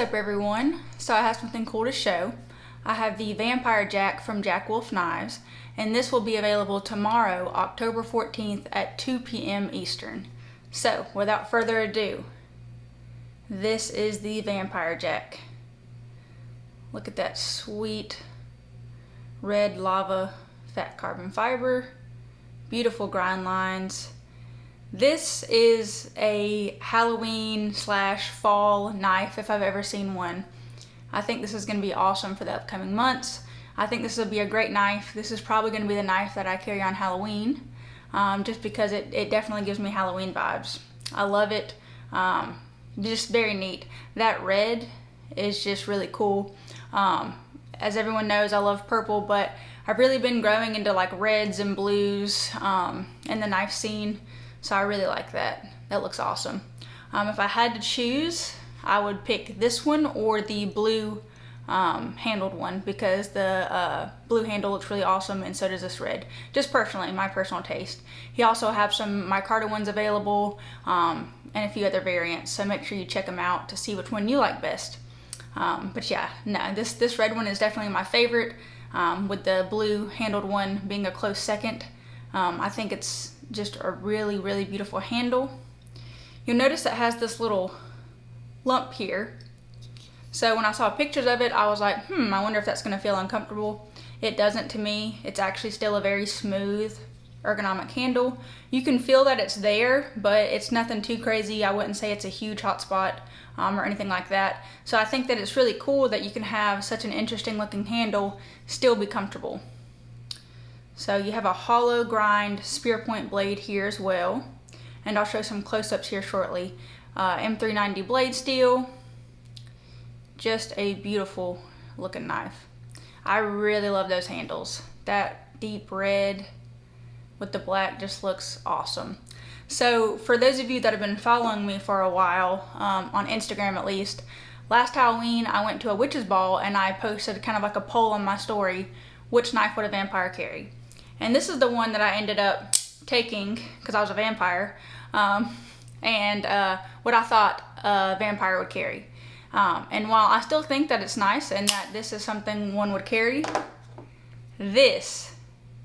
up, everyone? So I have something cool to show. I have the Vampire Jack from Jack Wolf Knives, and this will be available tomorrow, October 14th at 2 p.m. Eastern. So without further ado, this is the Vampire Jack. Look at that sweet red lava fat carbon fiber, beautiful grind lines. This is a Halloween / fall knife if I've ever seen one. I think this is going to be awesome for the upcoming months. I think this will be a great knife. This is probably going to be the knife that I carry on Halloween, just because it definitely gives me Halloween vibes. I love it. Just very neat. That red is just really cool. As everyone knows, I love purple, but I've really been growing into like reds and blues in the knife scene. So I really like that. That looks awesome. If I had to choose, I would pick this one or the blue handled one, because the blue handle looks really awesome, and so does this red. Just personally, my personal taste. He also have some micarta ones available and a few other variants, so make sure you check them out to see which one you like best. But yeah, no, this red one is definitely my favorite, with the blue handled one being a close second. I think it's just a really, really beautiful handle. You'll notice it has this little lump here. So when I saw pictures of it, I was like, I wonder if that's going to feel uncomfortable. It doesn't to me. It's actually still a very smooth, ergonomic handle. You can feel that it's there, but it's nothing too crazy. I wouldn't say it's a huge hot spot or anything like that. So I think that it's really cool that you can have such an interesting looking handle, still be comfortable. So you have a hollow grind spear point blade here as well, and I'll show some close-ups here shortly. M390 blade steel, just a beautiful looking knife. I really love those handles. That deep red with the black just looks awesome. So for those of you that have been following me for a while, on Instagram at least, last Halloween I went to a witch's ball and I posted kind of like a poll on my story, which knife would a vampire carry? And this is the one that I ended up taking because I was a vampire, and what I thought a vampire would carry. And while I still think that it's nice and that this is something one would carry, this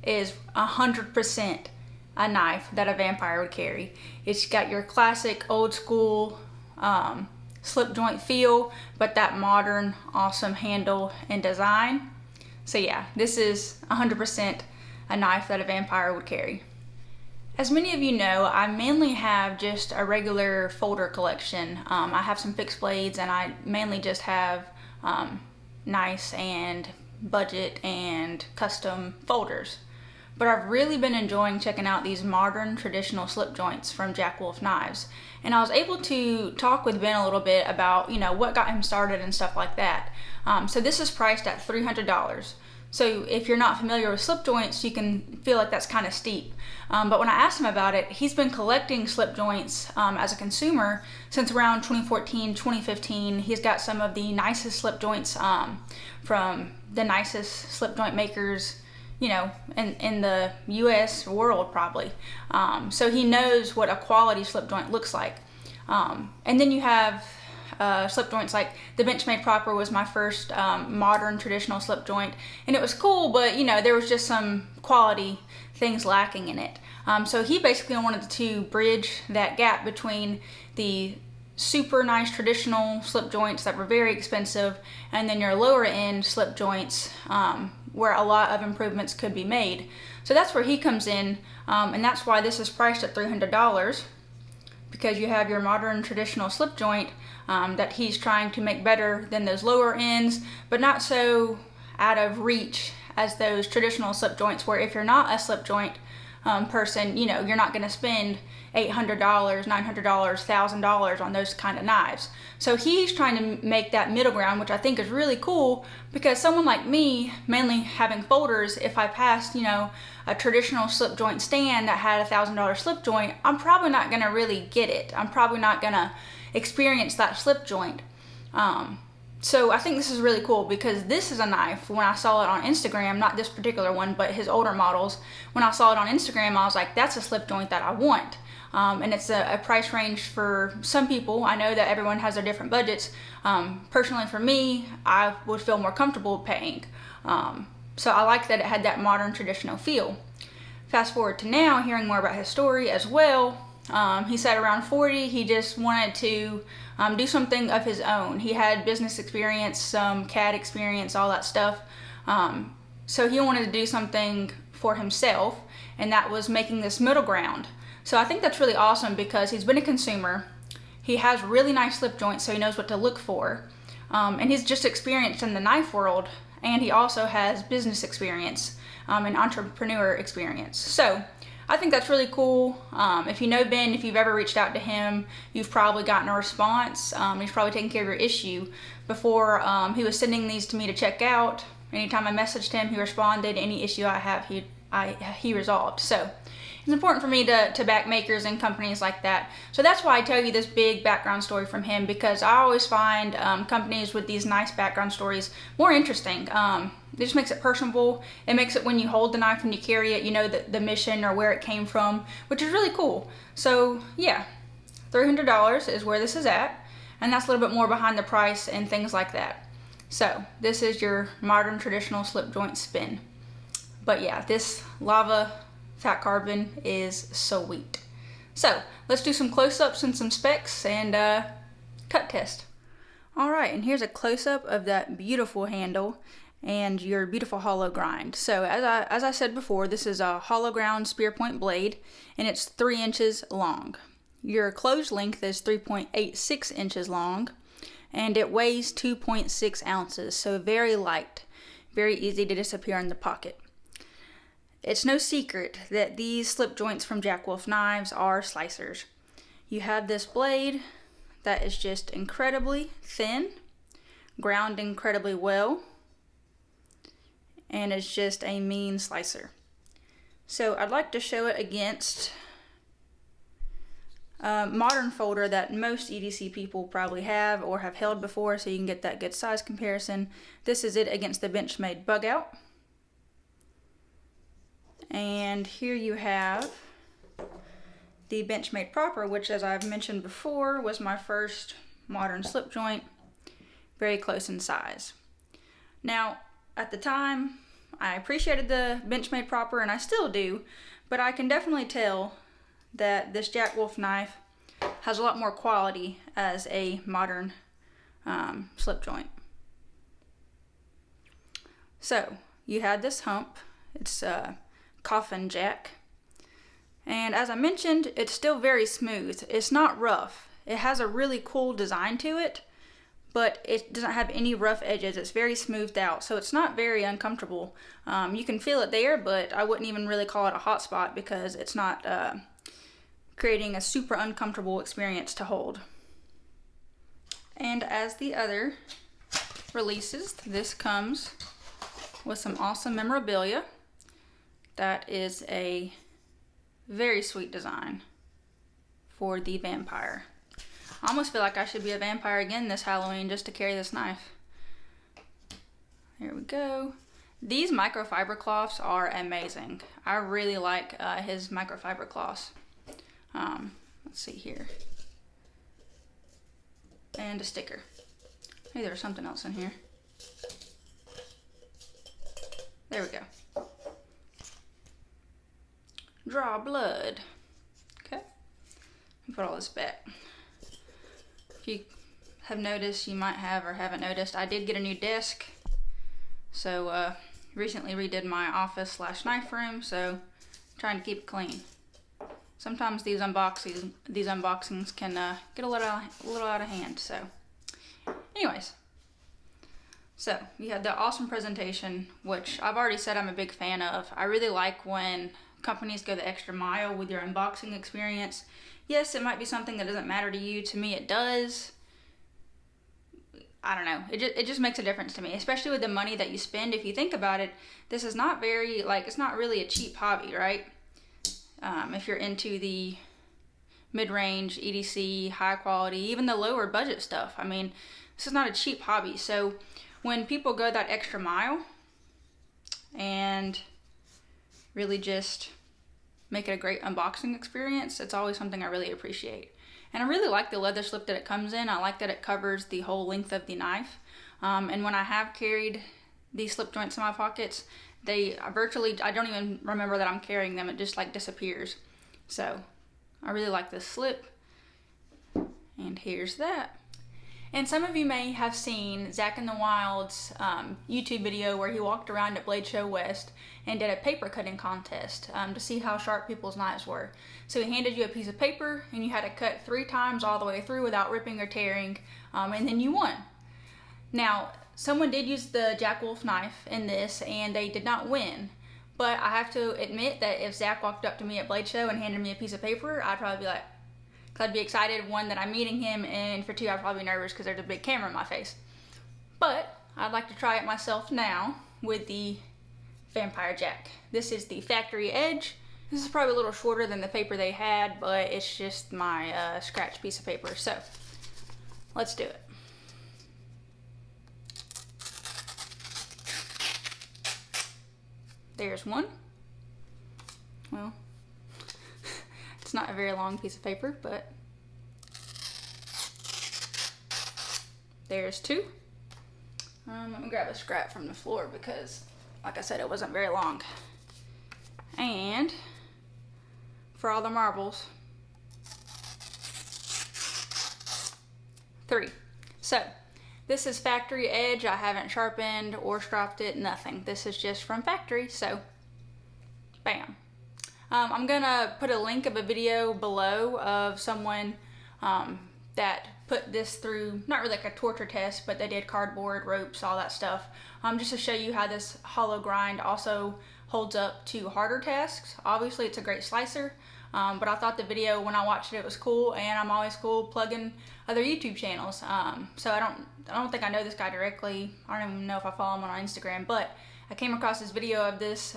is 100% a knife that a vampire would carry. It's got your classic old school slip joint feel, but that modern awesome handle and design. So yeah, this is 100% a knife that a vampire would carry. As many of you know, I mainly have just a regular folder collection. I have some fixed blades, and I mainly just have nice and budget and custom folders. But I've really been enjoying checking out these modern traditional slip joints from Jack Wolf Knives. And I was able to talk with Ben a little bit about, what got him started and stuff like that. So this is priced at $300. So if you're not familiar with slip joints, you can feel like that's kind of steep. But when I asked him about it, he's been collecting slip joints as a consumer since around 2014, 2015. He's got some of the nicest slip joints from the nicest slip joint makers, in the US world probably. So he knows what a quality slip joint looks like. And then you have slip joints like the Benchmade Proper was my first modern traditional slip joint, and it was cool, but there was just some quality things lacking in it. So he basically wanted to bridge that gap between the super nice traditional slip joints that were very expensive and then your lower end slip joints where a lot of improvements could be made. So that's where he comes in, and that's why this is priced at $300. Because you have your modern traditional slip joint that he's trying to make better than those lower ends, but not so out of reach as those traditional slip joints, where if you're not a slip joint person, you're not going to spend $800, $900, $1,000 on those kind of knives. So he's trying to make that middle ground, which I think is really cool, because someone like me, mainly having folders, if I passed, a traditional slip joint stand that had $1,000 slip joint, I'm probably not going to really get it. I'm probably not going to experience that slip joint. So I think this is really cool, because this is a knife, when I saw it on Instagram, not this particular one, but his older models, when I saw it on Instagram, I was like, that's a slip joint that I want. and it's a price range for some people. I know that everyone has their different budgets. Personally for me, I would feel more comfortable paying. So I like that it had that modern traditional feel. Fast forward to now, hearing more about his story as well. He said around 40, he just wanted to do something of his own. He had business experience, some CAD experience, all that stuff. So he wanted to do something for himself, and that was making this middle ground. So I think that's really awesome because he's been a consumer. He has really nice slip joints, so he knows what to look for. And he's just experienced in the knife world, and he also has business experience and entrepreneur experience. So I think that's really cool. If you know Ben, if you've ever reached out to him, you've probably gotten a response. He's probably taken care of your issue. Before he was sending these to me to check out, anytime I messaged him, he responded. Any issue I have, he resolved. So it's important for me to back makers and companies like that. So that's why I tell you this big background story from him, because I always find companies with these nice background stories more interesting. It just makes it personable. It makes it when you hold the knife and you carry it, you know the mission or where it came from, which is really cool. So yeah, $300 is where this is at, and that's a little bit more behind the price and things like that. So this is your modern traditional slip joint spin. But yeah, this Lava Fat Carbon is sweet. So let's do some close-ups and some specs and cut test. All right, and here's a close-up of that beautiful handle and your beautiful hollow grind. So as I said before, this is a hollow ground spear point blade, and it's 3 inches long. Your closed length is 3.86 inches long, and it weighs 2.6 ounces, so very light, very easy to disappear in the pocket. It's no secret that these slip joints from Jack Wolf Knives are slicers. You have this blade that is just incredibly thin, ground incredibly well, and it's just a mean slicer. So I'd like to show it against a modern folder that most EDC people probably have or have held before, so you can get that good size comparison. This is it against the Benchmade Bug Out. And here you have the Benchmade Proper, which, as I've mentioned before, was my first modern slip joint, very close in size. Now, at the time, I appreciated the Benchmade Proper, and I still do, but I can definitely tell that this Jack Wolf knife has a lot more quality as a modern slip joint. So, you had this hump. It's a coffin jack. And as I mentioned, it's still very smooth. It's not rough. It has a really cool design to it, but it doesn't have any rough edges. It's very smoothed out, so it's not very uncomfortable. You can feel it there, but I wouldn't even really call it a hot spot because it's not creating a super uncomfortable experience to hold. And as the other releases, this comes with some awesome memorabilia. That is a very sweet design for the vampire. I almost feel like I should be a vampire again this Halloween just to carry this knife. Here we go. These microfiber cloths are amazing. I really like his microfiber cloths. Let's see here. And a sticker. Maybe there's something else in here. There we go. Draw blood. Okay. Let me put all this back. If you have noticed, you might have or haven't noticed, I did get a new desk. So recently redid my office / knife room, so trying to keep it clean. Sometimes these unboxings can get a little out of hand. So, anyways, so you had the awesome presentation, which I've already said I'm a big fan of. I really like when companies go the extra mile with your unboxing experience. Yes, it might be something that doesn't matter to you. To me, it does. I don't know. It just makes a difference to me, especially with the money that you spend. If you think about it, this is not very, it's not really a cheap hobby, right? If you're into the mid-range, EDC, high quality, even the lower budget stuff. I mean, this is not a cheap hobby. So when people go that extra mile and really just make it a great unboxing experience. It's always something I really appreciate. And I really like the leather slip that it comes in. I like that it covers the whole length of the knife. And when I have carried these slip joints in my pockets, I don't even remember that I'm carrying them. It just like disappears. So I really like this slip. And here's that. And some of you may have seen Zach in the Wild's YouTube video where he walked around at Blade Show West and did a paper cutting contest to see how sharp people's knives were. So he handed you a piece of paper and you had to cut 3 times all the way through without ripping or tearing, and then you won. Now, someone did use the Jack Wolf knife in this and they did not win. But I have to admit that if Zach walked up to me at Blade Show and handed me a piece of paper, I'd probably be like, I'd be excited, 1, that I'm meeting him, and for 2, I'd probably be nervous because there's a big camera in my face. But I'd like to try it myself now with the Vampire Jack. This is the Factory Edge. This is probably a little shorter than the paper they had, but it's just my scratch piece of paper. So let's do it. There's one. Well, it's not a very long piece of paper, but there's 2. I'm gonna grab a scrap from the floor because, like I said, it wasn't very long. And for all the marbles, 3. So this is Factory Edge. I haven't sharpened or stropped it, nothing. This is just from factory, so bam. I'm gonna put a link of a video below of someone that put this through, not really like a torture test, but they did cardboard, ropes, all that stuff, just to show you how this hollow grind also holds up to harder tasks. Obviously it's a great slicer, but I thought the video, when I watched it, it was cool, and I'm always cool plugging other YouTube channels. So I don't think I know this guy directly. I don't even know if I follow him on Instagram, but I came across this video of this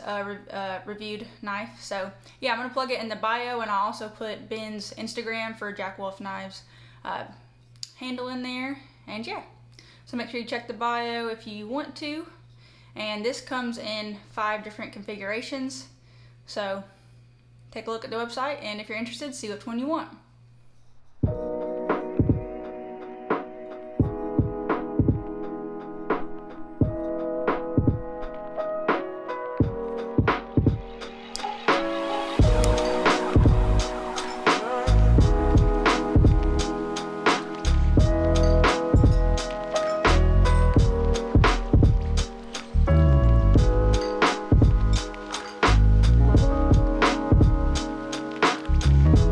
reviewed knife. So yeah, I'm gonna plug it in the bio, and I'll also put Ben's Instagram for Jack Wolf Knives handle in there. And yeah, so make sure you check the bio if you want to. And this comes in 5 different configurations. So take a look at the website, and if you're interested, see which one you want.